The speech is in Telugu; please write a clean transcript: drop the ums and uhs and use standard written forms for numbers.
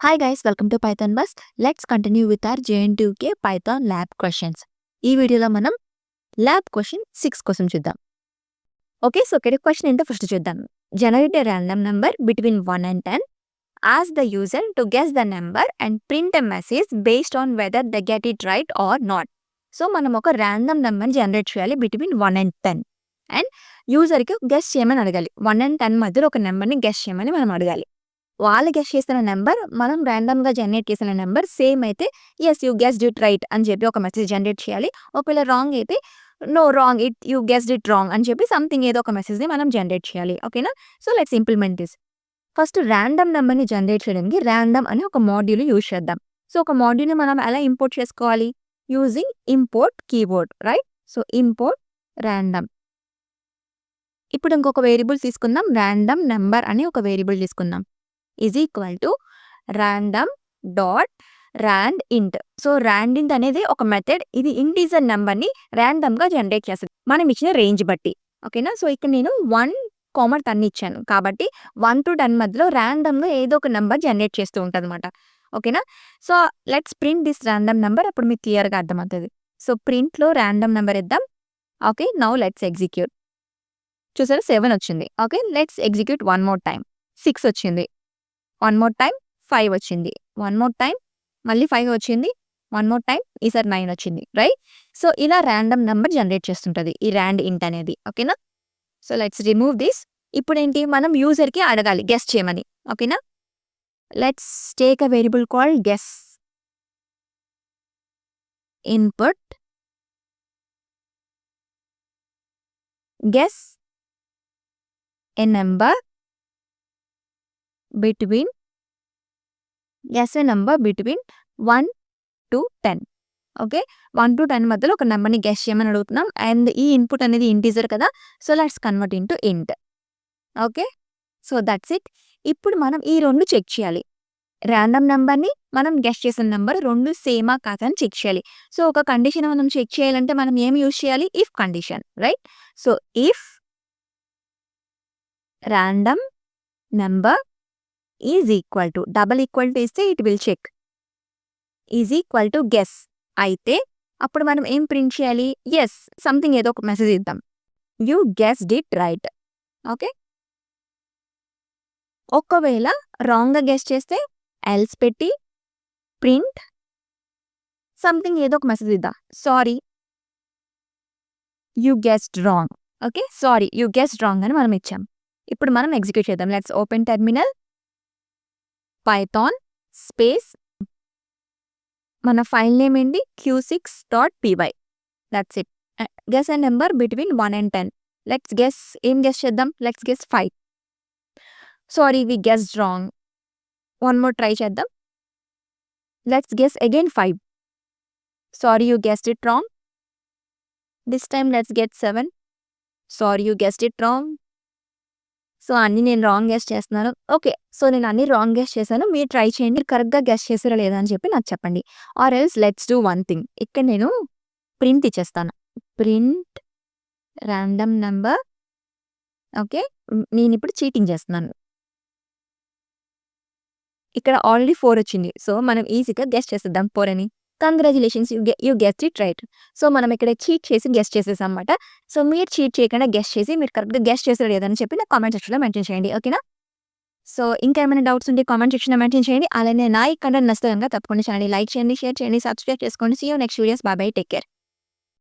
Hi guys, welcome to Python Buzz. Let's continue with our JNTUKR Python lab questions. ఈ వీడియోలో మనం ల్యాబ్ క్వశ్చన్ 6 కోసం చూద్దాం. ఓకే, సో ఇక్కడ క్వశ్చన్ ఏంటో ఫస్ట్ చూద్దాం. Generate a random number between 1 and 10. Ask the user to guess the number and print a message based on whether they get it right or not. So మనం ఒక ర్యాండమ్ నెంబర్ని జనరేట్ చేయాలి బిట్వీన్ 1 and 10. అండ్ యూజర్కి గెస్ చేయమని అడగాలి. 1 and 10 మధ్యలో ఒక నెంబర్ని గెస్ చేయమని మనం అడగాలి. వాళ్ళు గెస్ చేసిన నెంబర్ మనం ర్యాండమ్గా జనరేట్ చేసిన నెంబర్ సేమ్ అయితే yes you guessed it right అని చెప్పి ఒక మెసేజ్ జనరేట్ చేయాలి. ఒకవేళ రాంగ్ అయితే no wrong it you guessed it wrong అని చెప్పి సంథింగ్ ఏదో ఒక మెసేజ్ని మనం జనరేట్ చేయాలి. ఓకేనా? So let's implement this. First random నెంబర్ని జనరేట్ చేయడానికి ర్యాండమ్ అని ఒక మాడ్యూల్ యూజ్ చేద్దాం. సో ఒక మాడ్యూల్ని మనం ఎలా ఇంపోర్ట్ చేసుకోవాలి? Using import keyboard, right? So import random. ఇప్పుడు ఇంకొక వేరియబుల్ తీసుకుందాం. ర్యాండమ్ నెంబర్ అని ఒక వేరియబుల్ తీసుకుందాం. Is equal to random dot rand ఇంట్. సో ర్యాండ్ ఇంట్ అనేది ఒక మెథడ్. ఇది ఇంటీజర్ నెంబర్ని ర్యాండమ్గా జనరేట్ చేస్తుంది మనం ఇచ్చిన రేంజ్ బట్టి. ఓకేనా? సో ఇక్కడ నేను 1, 10 ఇచ్చాను కాబట్టి 1 to 10 మధ్యలో ర్యాండమ్గా ఏదో ఒక నెంబర్ జనరేట్ చేస్తూ ఉంటుంది అనమాట. ఓకేనా? So let's print this random number. అప్పుడు మీకు క్లియర్గా అర్థమవుతుంది. సో ప్రింట్లో ర్యాండమ్ నెంబర్ ఇద్దాం. Okay, now let's execute. చూసారా 7 వచ్చింది. Okay, let's execute 1 more time. 6 వచ్చింది. 1 more time 5 వచ్చింది. 1 more time మళ్ళీ 5 వచ్చింది. 1 more time ఈసారి 9 వచ్చింది, రైట్? సో ఇలా ర్యాండమ్ నెంబర్ జనరేట్ చేస్తుంటుంది ఈ ర్యాండ్ ఇంట్ అనేది. ఓకేనా? So let's remove this. ఇప్పుడు ఏంటి, మనం యూజర్కి అడగాలి గెస్ చేయమని. ఓకేనా? Let's take a variable called guess. Input guess a number between 1 to 10. Okay, 1 to 10 మధ్యలో ఒక నెంబర్ని గెస్ చేయమని అడుగుతున్నాం. అండ్ ఈ ఇన్పుట్ అనేది ఇంటీజర్ కదా, సో లెట్స్ కన్వర్ట్ ఇంటూ ఇంట్. Okay, so that's it. ఇప్పుడు మనం ఈ రెండు చెక్ చేయాలి. ర్యాండమ్ నెంబర్ని మనం గెస్ చేసిన నెంబర్ రెండు సేమా కాదా అని చెక్ చేయాలి. సో ఒక కండిషన్ మనం చెక్ చేయాలంటే మనం ఏం యూజ్ చేయాలి? If condition, right? So if random number is equal to, double equal to ఇస్తే it will check, is equal to guess అయితే అప్పుడు మనం ఏం ప్రింట్ చేయాలి? ఎస్ సంథింగ్ ఏదో ఒక మెసేజ్ ఇద్దాం. You guessed it right. Okay, ఒకవేళ రాంగ్గా గెస్ చేస్తే ఎల్స్ పెట్టి ప్రింట్ సంథింగ్ ఏదో ఒక మెసేజ్ ఇద్దాం. Sorry you guessed wrong. Okay, sorry you guessed wrong అని మనం ఇచ్చాం. ఇప్పుడు మనం ఎగ్జిక్యూట్ చేద్దాం. Let's open terminal. Python space మన ఫైల్ నేమ్ ఏంటి? q6.py. That's it. Guess a number between 1 and 10. Let's guess. ఏం గెస్ చేద్దాం? Let's guess 5. Sorry we guessed wrong. 1 more try చేద్దాం. Let's guess again 5. Sorry you guessed it wrong. This time let's get 7. Sorry you guessed it wrong. So అన్నీ నేను రాంగ్ గెస్ చేస్తున్నాను. ఓకే, సో నేను అన్ని రాంగ్ గెస్ చేశాను. మీరు ట్రై చేయండి, కరెక్ట్గా గెస్ చేసారా లేదా అని చెప్పి నాకు చెప్పండి. Or else let's do one thing. ఇక్కడ నేను ప్రింట్ ఇచ్చేస్తాను. Print random number. ఓకే, నేను ఇప్పుడు చీటింగ్ చేస్తున్నాను. ఇక్కడ ఆల్రెడీ 4 వచ్చింది. సో మనం ఈజీగా గెస్ చేసేద్దాం 4 అని. Congratulations, you guest it right. So మనం ఇక్కడ చీట్ చేసి గెస్ట్ చేసేసాం అన్నమాట. సో మీరు చీట్ చేయకుండా గెస్ట్ చేసి మీరు కరెక్ట్గా గెస్ట్ చేసారు లేదని చెప్పి నాకు కామెంట్ సెక్షన్లో మెన్షన్ చేయండి. ఓకేనా? సో ఇంకా ఏమైనా డౌట్స్ ఉంటే కామెంట్ సెక్షన్లో మెన్షన్ చేయండి. అలానే నా ఈ కంటెంట్ నచ్చితే కనుక తప్పకుండా ఛానల్ లైక్ చేయండి, షేర్ చేయండి, సబ్స్క్రైబ్ చేసుకోండి. See you next videos. Bye, take care.